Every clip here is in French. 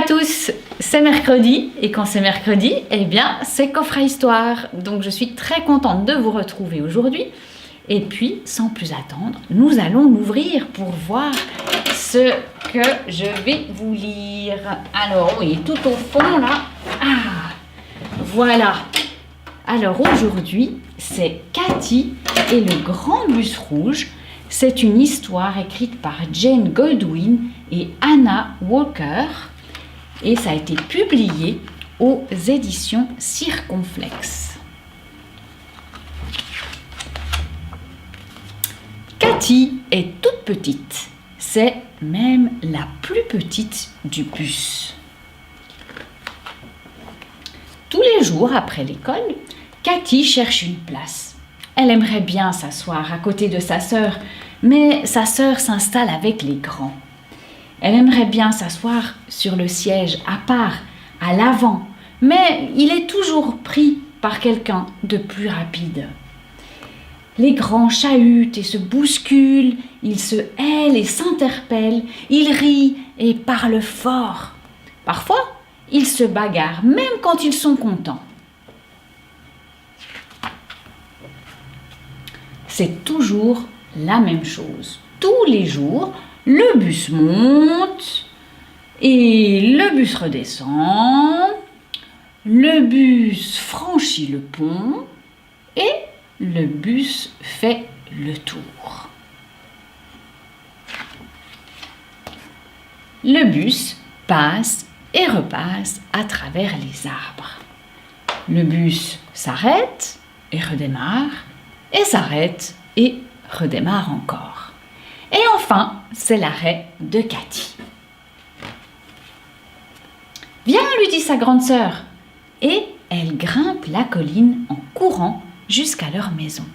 à tous, c'est mercredi et quand c'est mercredi, eh bien c'est Coffret à Histoire. Donc je suis très contente de vous retrouver aujourd'hui. Et puis, sans plus attendre, nous allons l'ouvrir pour voir ce que je vais vous lire. Alors oui, tout au fond là, voilà. Alors aujourd'hui, c'est Cathy et le grand bus rouge. C'est une histoire écrite par Jane Goldwyn et Anna Walker et ça a été publié aux éditions Circonflexe. Cathy est toute petite, c'est même la plus petite du bus. Tous les jours après l'école, Cathy cherche une place. Elle aimerait bien s'asseoir à côté de sa sœur, mais sa sœur s'installe avec les grands. Elle aimerait bien s'asseoir sur le siège à part, à l'avant, mais il est toujours pris par quelqu'un de plus rapide. Les grands chahutent et se bousculent, ils se hèlent et s'interpellent, ils rient et parlent fort. Parfois, ils se bagarrent, même quand ils sont contents. C'est toujours la même chose. Tous les jours, le bus monte et le bus redescend, le bus franchit le pont et le bus fait le tour. Le bus passe et repasse à travers les arbres. Le bus s'arrête et redémarre, et s'arrête et redémarre encore. Et enfin, c'est l'arrêt de Cathy. « Viens » lui dit sa grande sœur, et elle grimpe la colline en courant jusqu'à leur maison.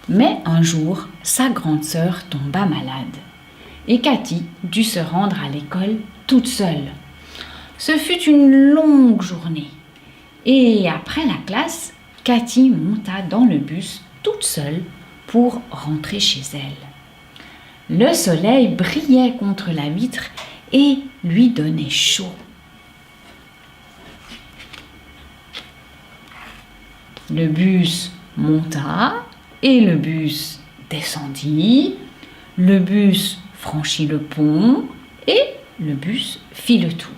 Mais un jour, sa grande sœur tomba malade et Cathy dut se rendre à l'école toute seule. Ce fut une longue journée et après la classe, Cathy monta dans le bus toute seule pour rentrer chez elle. Le soleil brillait contre la vitre et lui donnait chaud. Le bus monta et le bus descendit. Le bus franchit le pont et le bus fit le tour.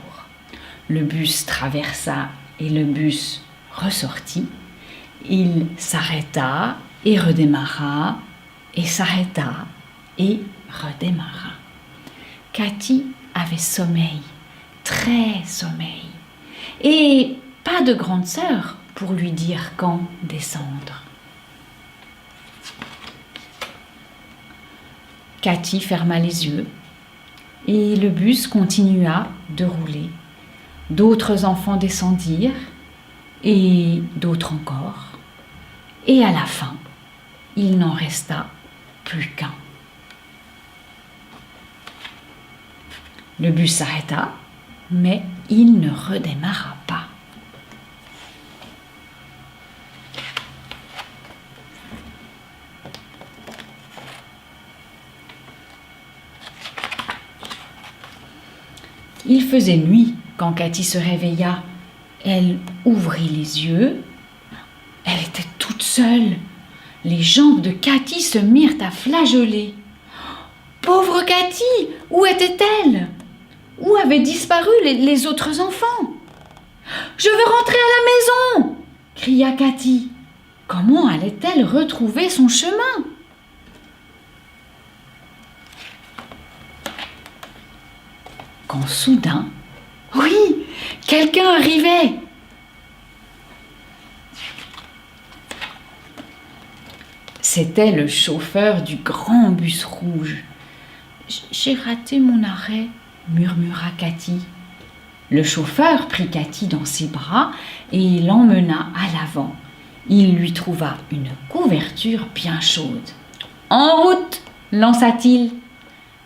Le bus traversa et le bus ressortit. Il s'arrêta et redémarra et s'arrêta et redémarra. Cathy avait sommeil, très sommeil, et pas de grande sœur pour lui dire quand descendre. Cathy ferma les yeux et le bus continua de rouler. D'autres enfants descendirent et d'autres encore. Et à la fin, il n'en resta plus qu'un. Le bus s'arrêta, mais il ne redémarra pas. Il faisait nuit quand Cathy se réveilla. Elle ouvrit les yeux. Elle était toute seule. Les jambes de Cathy se mirent à flageoler. Pauvre Cathy, où était-elle? Où avaient disparu les autres enfants? Je veux rentrer à la maison, cria Cathy. Comment allait-elle retrouver son chemin? Quand soudain, oui, quelqu'un arrivait. C'était le chauffeur du grand bus rouge. « J'ai raté mon arrêt », murmura Cathy. Le chauffeur prit Cathy dans ses bras et l'emmena à l'avant. Il lui trouva une couverture bien chaude. « En route !» lança-t-il.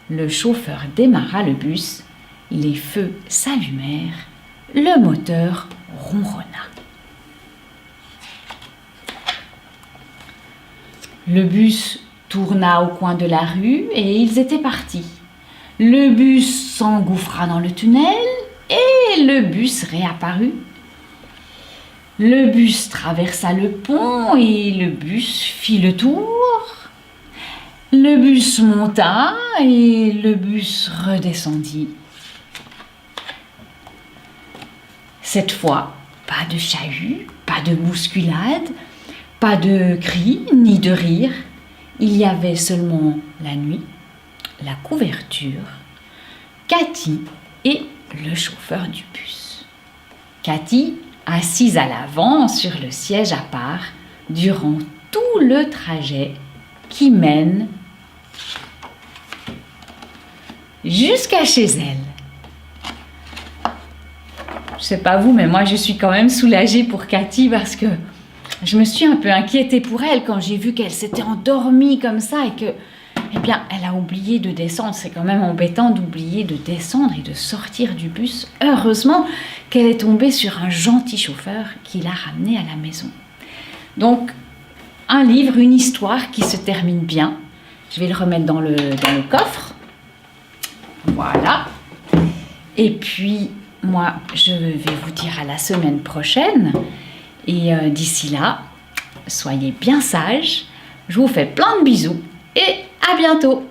Le chauffeur démarra le bus. Les feux s'allumèrent, le moteur ronronna. Le bus tourna au coin de la rue et ils étaient partis. Le bus s'engouffra dans le tunnel et le bus réapparut. Le bus traversa le pont et le bus fit le tour. Le bus monta et le bus redescendit. Cette fois, pas de chahut, pas de bousculade, pas de cris ni de rire. Il y avait seulement la nuit, la couverture, Cathy et le chauffeur du bus. Cathy, assise à l'avant sur le siège à part, durant tout le trajet qui mène jusqu'à chez elle. Je sais pas vous, mais moi je suis quand même soulagée pour Cathy parce que je me suis un peu inquiétée pour elle quand j'ai vu qu'elle s'était endormie comme ça et que, eh bien, elle a oublié de descendre. C'est quand même embêtant d'oublier de descendre et de sortir du bus. Heureusement qu'elle est tombée sur un gentil chauffeur qui l'a ramenée à la maison. Donc, un livre, une histoire qui se termine bien. Je vais le remettre dans le coffre. Voilà. Et puis, moi, je vais vous dire à la semaine prochaine. Et d'ici là, soyez bien sages. Je vous fais plein de bisous et à bientôt.